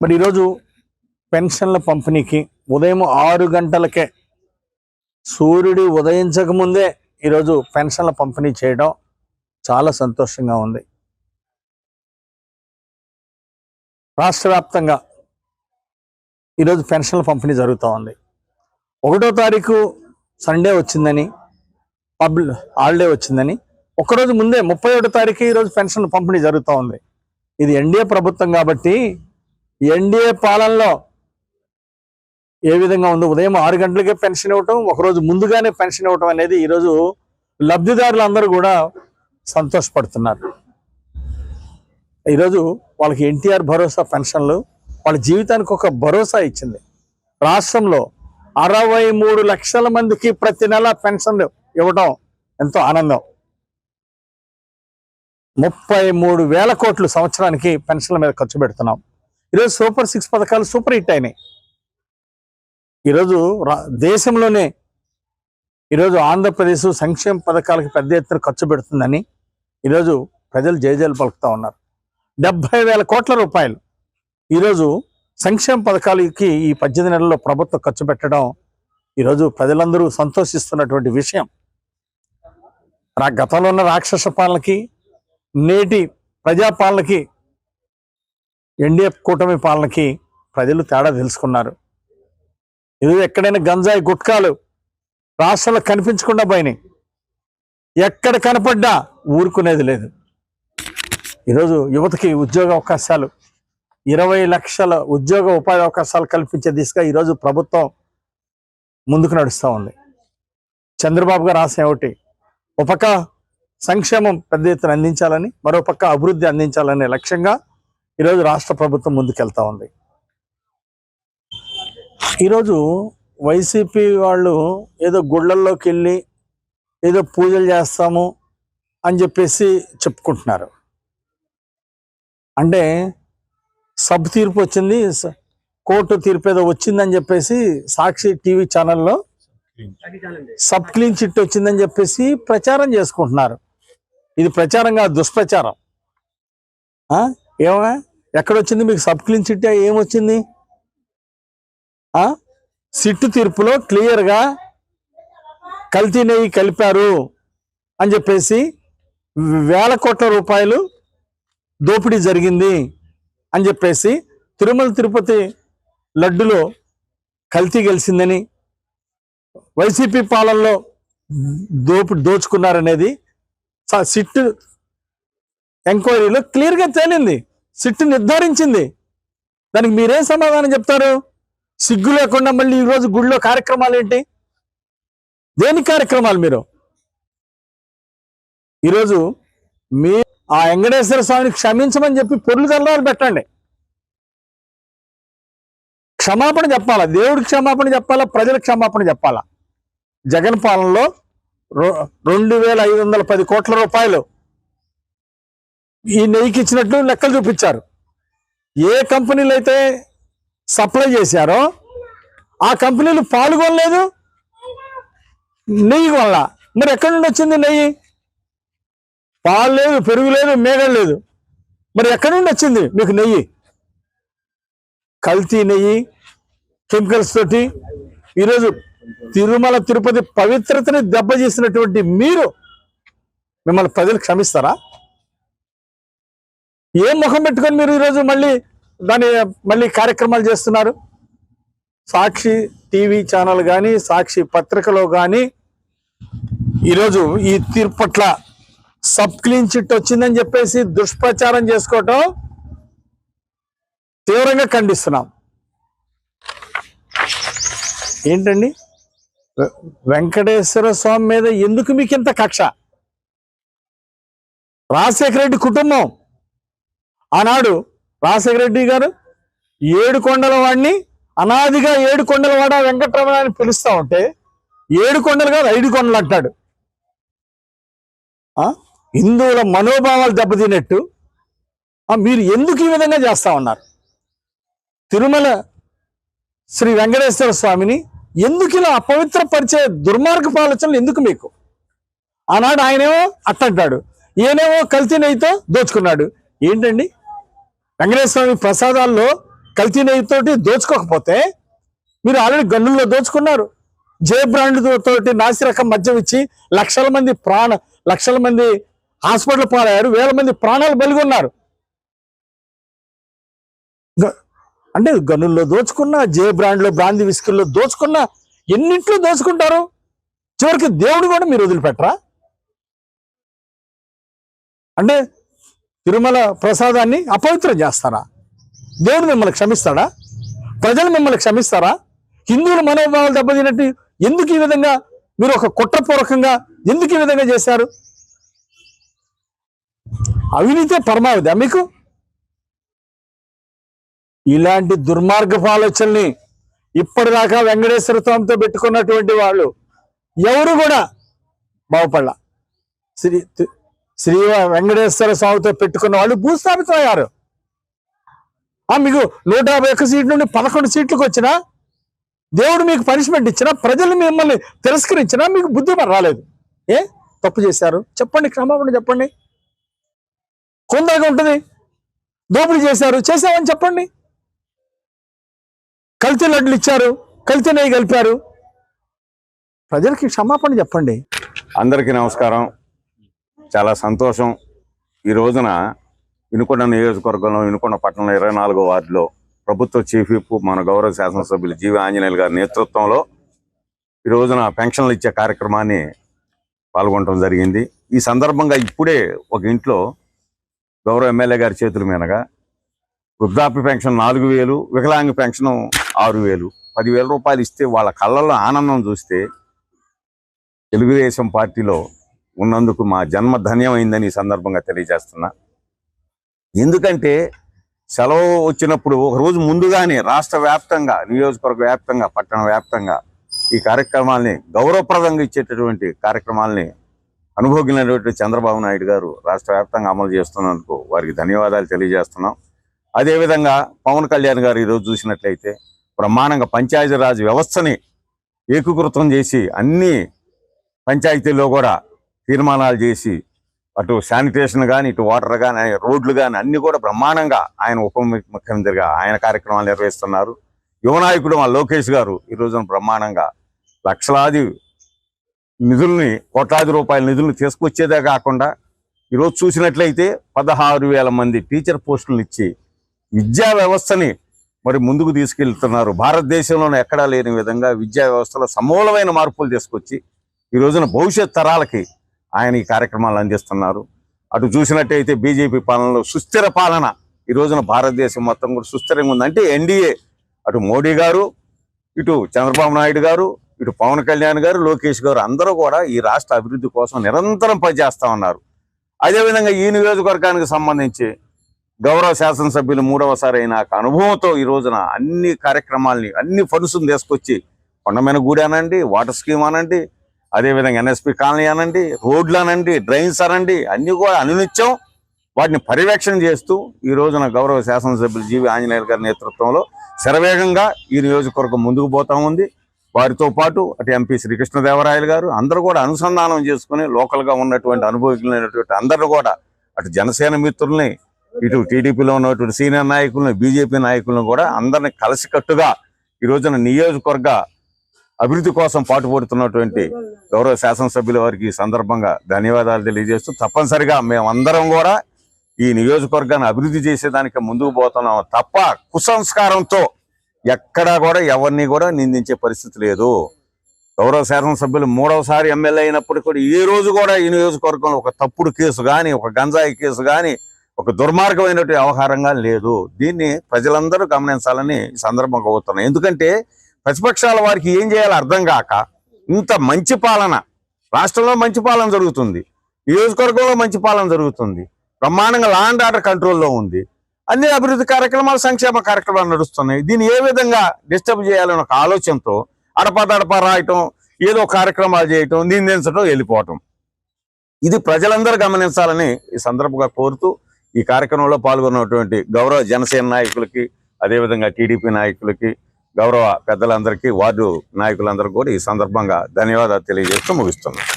మరి ఈరోజు పెన్షన్ల పంపిణీకి ఉదయం 6 గంటలకే సూర్యుడు ఉదయించక ముందే ఈరోజు పెన్షన్ల పంపిణీ చేయడం చాలా సంతోషంగా ఉంది. రాష్ట్ర వ్యాప్తంగా ఈరోజు పెన్షన్ల పంపిణీ జరుగుతూ ఉంది. 1వ తారీఖు సండే వచ్చిందని, పబ్లిక్ హాలిడే వచ్చిందని ఒక్కరోజు ముందే 31వ తారీఖు ఈరోజు పెన్షన్ల పంపిణీ జరుగుతూ ఉంది. ఇది ఎన్డీఏ ప్రభుత్వం కాబట్టి ఎన్డీఏ పాలనలో ఏ విధంగా ఉందో ఉదయం 6 గంటలకే పెన్షన్ ఇవ్వటం, ఒకరోజు ముందుగానే పెన్షన్ ఇవ్వటం అనేది ఈరోజు లబ్ధిదారులందరూ కూడా సంతోషపడుతున్నారు. ఈరోజు వాళ్ళకి ఎన్టీఆర్ భరోసా పెన్షన్లు వాళ్ళ జీవితానికి ఒక భరోసా ఇచ్చింది. రాష్ట్రంలో 63 లక్షల మందికి ప్రతి నెల పెన్షన్లు ఇవ్వడం ఎంతో ఆనందం. 33,000 కోట్లు సంవత్సరానికి పెన్షన్ల మీద ఖర్చు పెడుతున్నాం. ఈరోజు సూపర్ 6 పథకాలు సూపర్ హిట్ అయినాయి. ఈరోజు దేశంలోనే ఈరోజు ఆంధ్రప్రదేశ్ సంక్షేమ పథకాలకు పెద్ద ఎత్తున ఖర్చు పెడుతుందని ఈరోజు ప్రజలు జయజయలు పలుకుతూ ఉన్నారు. 70,000 కోట్ల రూపాయలు ఈరోజు సంక్షేమ పథకాలకి ఈ 18 నెలల్లో ప్రభుత్వం ఖర్చు పెట్టడం ఈరోజు ప్రజలందరూ సంతోషిస్తున్నటువంటి విషయం. గతంలో ఉన్న రాక్షస పాలనకి నేటి ప్రజాపాలనకి ఎన్డీఏ కూటమి పాలనకి ప్రజలు తేడా తెలుసుకున్నారు. ఇది ఎక్కడైనా గంజాయి గుట్కాలు రాష్ట్రంలో కనిపించకుండా పోయినాయి. ఎక్కడ కనపడ్డా ఊరుకునేది లేదు. ఈరోజు యువతకి ఉద్యోగ అవకాశాలు 20 లక్షల ఉద్యోగ ఉపాధి అవకాశాలు కల్పించే దిశగా ఈరోజు ప్రభుత్వం ముందుకు నడుస్తూ ఉంది. చంద్రబాబు గారు ఆశ ఏమిటి? ఒక పక్క సంక్షేమం పెద్ద ఎత్తున అందించాలని, మరో పక్క అభివృద్ధి అందించాలనే లక్ష్యంగా ఈరోజు రాష్ట్ర ప్రభుత్వం ముందుకెళ్తా ఉంది. ఈరోజు వైసీపీ వాళ్ళు ఏదో గుళ్ళల్లోకి వెళ్ళి ఏదో పూజలు చేస్తాము అని చెప్పేసి చెప్పుకుంటున్నారు. అంటే సబ్ తీర్పు వచ్చింది, కోర్టు తీర్పు ఏదో వచ్చిందని చెప్పేసి సాక్షి టీవీ ఛానల్లో సబ్ క్లీన్ చిట్ వచ్చిందని చెప్పేసి ప్రచారం చేసుకుంటున్నారు. ఇది ప్రచారంగా దుష్ప్రచారం. ఏమో ఎక్కడొచ్చింది మీకు సబ్ క్లీన్ చిట్? ఏమొచ్చింది? సిట్టు తీర్పులో క్లియర్గా కల్తీ నెయ్యి కలిపారు అని చెప్పేసి 1,000 కోట్ల రూపాయలు దోపిడీ జరిగింది అని చెప్పేసి, తిరుమల తిరుపతి లడ్డులో కల్తీ గెలిచిందని, వైసీపీ పాలనలో దోచుకున్నారనేది సిట్ ఎంక్వైరీలో క్లియర్గా తేలింది. సిట్ నిర్ధారించింది. దానికి మీరేం సమాధానం చెప్తారు? సిగ్గు లేకుండా మళ్ళీ ఈరోజు గుడిలో కార్యక్రమాలు ఏంటి? దేని కార్యక్రమాలు? మీరు ఈరోజు మీ ఆ వెంకటేశ్వర స్వామిని క్షమించమని చెప్పి పొర్లు తెల్లారు పెట్టండి. క్షమాపణ చెప్పాలా, దేవుడికి క్షమాపణ చెప్పాలా, ప్రజలకు క్షమాపణ చెప్పాలా. జగన్ పాలనలో 2,510 కోట్ల రూపాయలు ఈ నెయ్యికి ఇచ్చినట్లు లెక్కలు చూపించారు. ఏ కంపెనీలు అయితే సప్లై చేశారో ఆ కంపెనీలు పాల్గొనలేదు, నెయ్యి వల్ల. మరి ఎక్కడి నుండి వచ్చింది నెయ్యి? పాలు లేదు, పెరుగు లేదు, మేగడ లేదు. మరి ఎక్కడి నుండి వచ్చింది మీకు నెయ్యి? కల్తీ నెయ్యి, కెమికల్స్ తోటి ఈరోజు తిరుమల తిరుపతి పవిత్రతని దెబ్బతీసినటువంటి మీరు, మిమ్మల్ని ప్రజలు క్షమిస్తారా? ఏం ముఖం పెట్టుకొని మీరు ఈరోజు మళ్ళీ కార్యక్రమాలు చేస్తున్నారు? సాక్షి టీవీ ఛానల్ కానీ, సాక్షి పత్రికలో కానీ ఈరోజు ఈ తీర్పు పట్ల సబ్ క్లీన్ చిట్ వచ్చిందని చెప్పేసి దుష్ప్రచారం చేసుకోవటం తీవ్రంగా ఖండిస్తున్నాం. ఏంటండి, వెంకటేశ్వర స్వామి మీద ఎందుకు మీకు ఇంత కక్ష? రాజశేఖర రెడ్డి కుటుంబం ఆనాడు రాజశేఖర రెడ్డి గారు 7 కొండల వాడిని అనాదిగా 7 కొండల వాడ వెంకటరమణ అని పిలుస్తా ఉంటే 7 కొండలు కాదు 5 కొండలు అంటాడు. హిందువుల మనోభావాలు దెబ్బతిన్నట్టు మీరు ఎందుకు ఈ విధంగా చేస్తా ఉన్నారు? తిరుమల శ్రీ వెంకటేశ్వర స్వామిని ఎందుకు ఇలా అపవిత్రపరిచే దుర్మార్గ ఆలోచనలు ఎందుకు మీకు? ఆనాడు ఆయనేమో అట్టంటాడు, ఈయనేమో కల్తీ నెయ్యితో దోచుకున్నాడు. ఏంటండి, వెంకటేశ్వర స్వామి ప్రసాదాల్లో కల్తీ నెయ్యితోటి దోచుకోకపోతే మీరు ఆల్రెడీ గన్నుల్లో దోచుకున్నారు. జే బ్రాండ్ తోటి నాసిరకం మద్యం ఇచ్చి లక్షల మంది హాస్పిటల్ పాలయ్యారు, వేల మంది ప్రాణాలు బలిగొన్నారు. అంటే గనుల్లో దోచుకున్నా, జే బ్రాండ్లో బ్రాంది విస్కీల్లో దోచుకున్నా, ఎన్నింట్లో దోచుకుంటారు. చివరికి దేవుడు కూడా మీరు వదిలిపెట్టరా? అంటే తిరుమల ప్రసాదాన్ని అపవిత్రం చేస్తారా? దేవుడు మిమ్మల్ని క్షమిస్తాడా? ప్రజలు మిమ్మల్ని క్షమిస్తారా? హిందువుల మనోభావాలు దెబ్బతిన్నట్టు ఎందుకు ఈ విధంగా మీరు ఒక కుట్రపూర్వకంగా ఎందుకు ఈ విధంగా చేశారు? అవినీతే పరమావధి మీకు. ఇలాంటి దుర్మార్గపు ఆలోచనల్ని ఇప్పటిదాకా వెంకటేశ్వర స్వామితో పెట్టుకున్నటువంటి వాళ్ళు ఎవరు కూడా బాగుపడలా. శ్రీ వెంకటేశ్వర స్వామితో పెట్టుకున్న వాళ్ళు భూస్థాపితం అయ్యారు. మీకు 151 సీట్ల నుండి 11 సీట్లకు వచ్చినా, దేవుడు మీకు పనిష్మెంట్ ఇచ్చినా, ప్రజలు మిమ్మల్ని తిరస్కరించినా మీకు బుద్ధి రాలేదు. తప్పు చేశారు చెప్పండి, క్షమాపణ చెప్పండి. కొందాగా ఉంటుంది. దోపిడీ చేశామని చెప్పండి. కల్తీ లడ్లు ఇచ్చారు, కల్తీ నెయ్యి కలిపారు, ప్రజలకి క్షమాపణ చెప్పండి. అందరికీ నమస్కారం. చాలా సంతోషం. ఈ రోజున వినుకొండ నియోజకవర్గంలో వినుకొండ పట్టణంలో 24వ వార్డులో ప్రభుత్వ చీఫ్ విప్ మన గౌరవ శాసనసభ్యులు జీవి ఆంజనేయులు గారి నేతృత్వంలో ఈ రోజున పెన్షన్లు ఇచ్చే కార్యక్రమాన్ని పాల్గొనడం జరిగింది. ఈ సందర్భంగా ఇప్పుడే ఒక ఇంట్లో గౌరవ ఎమ్మెల్యే గారి చేతుల మీదుగా వృద్ధాప్య పెన్షన్ 4000, వికలాంగ పెన్షన్ 6000, 10,000 రూపాయలు ఇస్తే వాళ్ళ కళ్ళల్లో ఆనందం చూస్తే తెలుగుదేశం పార్టీలో ఉన్నందుకు మా జన్మ ధన్యమైందని ఈ సందర్భంగా తెలియజేస్తున్నా. ఎందుకంటే సెలవు వచ్చినప్పుడు ఒకరోజు ముందుగానే రాష్ట్ర వ్యాప్తంగా, నియోజకవర్గ వ్యాప్తంగా, పట్టణ వ్యాప్తంగా ఈ కార్యక్రమాల్ని గౌరవప్రదంగా ఇచ్చేటటువంటి కార్యక్రమాల్ని అనుభవించినటువంటి చంద్రబాబు నాయుడు గారు రాష్ట్ర వ్యాప్తంగా అమలు చేస్తున్నందుకు వారికి ధన్యవాదాలు తెలియజేస్తున్నాం. అదేవిధంగా పవన్ కళ్యాణ్ గారు ఈరోజు చూసినట్లయితే బ్రహ్మాండంగా పంచాయతీరాజ్ వ్యవస్థని ఏకీకృతం చేసి అన్ని పంచాయతీల్లో కూడా తీర్మానాలు చేసి అటు శానిటేషన్ కానీ, ఇటు వాటర్ కానీ, రోడ్లు కానీ అన్ని కూడా బ్రహ్మాండంగా ఆయన ఉప ముఖ్యమంత్రిగా ఆయన కార్యక్రమాలు నిర్వహిస్తున్నారు. యువనాయకుడు మా లోకేష్ గారు ఈ రోజున బ్రహ్మాండంగా లక్షలాది నిధుల్ని, కోట్లాది రూపాయల నిధులను తీసుకొచ్చేదే కాకుండా ఈరోజు చూసినట్లయితే 16,000 మంది టీచర్ పోస్టులను ఇచ్చి విద్యా వ్యవస్థని మరి ముందుకు తీసుకెళ్తున్నారు. భారతదేశంలోనే ఎక్కడా లేని విధంగా విద్యా వ్యవస్థలో సమూలమైన మార్పులు తీసుకొచ్చి ఈ రోజున భవిష్యత్ తరాలకి ఆయన ఈ కార్యక్రమాలు అందిస్తున్నారు. అటు చూసినట్టయితే బీజేపీ పాలనలో సుస్థిర పాలన ఈ రోజున భారతదేశం మొత్తం కూడా సుస్థిరంగా ఉంది. అంటే ఎన్డీఏ, అటు మోడీ గారు, ఇటు చంద్రబాబు నాయుడు గారు, ఇటు పవన్ కళ్యాణ్ గారు, లోకేష్ గారు అందరూ కూడా ఈ రాష్ట్ర అభివృద్ధి కోసం నిరంతరం పనిచేస్తా ఉన్నారు. అదేవిధంగా ఈ నియోజకవర్గానికి సంబంధించి గౌరవ శాసనసభ్యులు 3వసారి అయిన అనుభవంతో ఈ రోజున అన్ని కార్యక్రమాల్ని, అన్ని ఫండ్స్ని తీసుకొచ్చి కొండమైన గూడి అనండి, వాటర్ స్కీమ్ అనండి, అదేవిధంగా ఎన్ఎస్పి కాలనీ అనండి, రోడ్లు అనండి, డ్రైన్స్ అనండి, అన్ని కూడా అనునిత్యం వాటిని పర్యవేక్షణ చేస్తూ ఈ రోజున గౌరవ శాసనసభ్యులు జీవి ఆంజనేయులు గారి నేతృత్వంలో శరవేగంగా ఈ నియోజకవర్గం ముందుకు పోతా ఉంది. వారితో పాటు అటు ఎంపీ శ్రీకృష్ణదేవరాయలు గారు అందరూ కూడా అనుసంధానం చేసుకుని లోకల్గా ఉన్నటువంటి అనుభవజ్ఞులైనటువంటి అందరూ కూడా అటు జనసేన మిత్రుల్ని, ఇటు టీడీపీలో ఉన్నటువంటి సీనియర్ నాయకులను, బీజేపీ నాయకులను కూడా అందరిని కలిసికట్టుగా ఈ రోజున నియోజకవర్గ అభివృద్ధి కోసం పాటుపడుతున్నటువంటి గౌరవ శాసనసభ్యుల వారికి ఈ సందర్భంగా ధన్యవాదాలు తెలియజేస్తూ, తప్పనిసరిగా మేమందరం కూడా ఈ నియోజకవర్గాన్ని అభివృద్ధి చేసేదానికి ముందుకు పోతున్నాం తప్ప కుసంస్కారంతో ఎక్కడా కూడా ఎవరిని కూడా నిందించే పరిస్థితి లేదు. గౌరవ శాసనసభ్యులు 3వసారి ఎమ్మెల్యే అయినప్పుడు కూడా ఈ రోజు కూడా ఈ నియోజకవర్గంలో ఒక తప్పుడు కేసు కానీ, ఒక గంజాయి కేసు కానీ, ఒక దుర్మార్గమైనటువంటి వ్యవహారంగా లేదు. దీన్ని ప్రజలందరూ గమనించాలని ఈ సందర్భంగా కోరుతున్నాం. ఎందుకంటే ప్రతిపక్షాల వారికి ఏం చేయాలో అర్థం కాక ఇంత మంచి పాలన, రాష్ట్రంలో మంచి పాలన జరుగుతుంది, నియోజకవర్గంలో మంచి పాలన జరుగుతుంది, బ్రహ్మాండంగా లా అండ్ ఆర్డర్ కంట్రోల్లో ఉంది, అన్ని అభివృద్ధి కార్యక్రమాలు, సంక్షేమ కార్యక్రమాలు నడుస్తున్నాయి. దీన్ని ఏ విధంగా డిస్టర్బ్ చేయాలని ఒక ఆలోచనతో అడపదడప రాయటం, ఏదో కార్యక్రమాలు చేయటం, నిందించడం, వెళ్ళిపోవటం, ఇది ప్రజలందరూ గమనించాలని ఈ సందర్భంగా కోరుతూ ఈ కార్యక్రమంలో పాల్గొన్నటువంటి గౌరవ జనసేన నాయకులకి, అదేవిధంగా టీడీపీ నాయకులకి, గౌరవ పెద్దలందరికీ, వార్డు నాయకులందరికీ కూడా ఈ సందర్భంగా ధన్యవాదాలు తెలియజేస్తూ ముగిస్తున్నాం.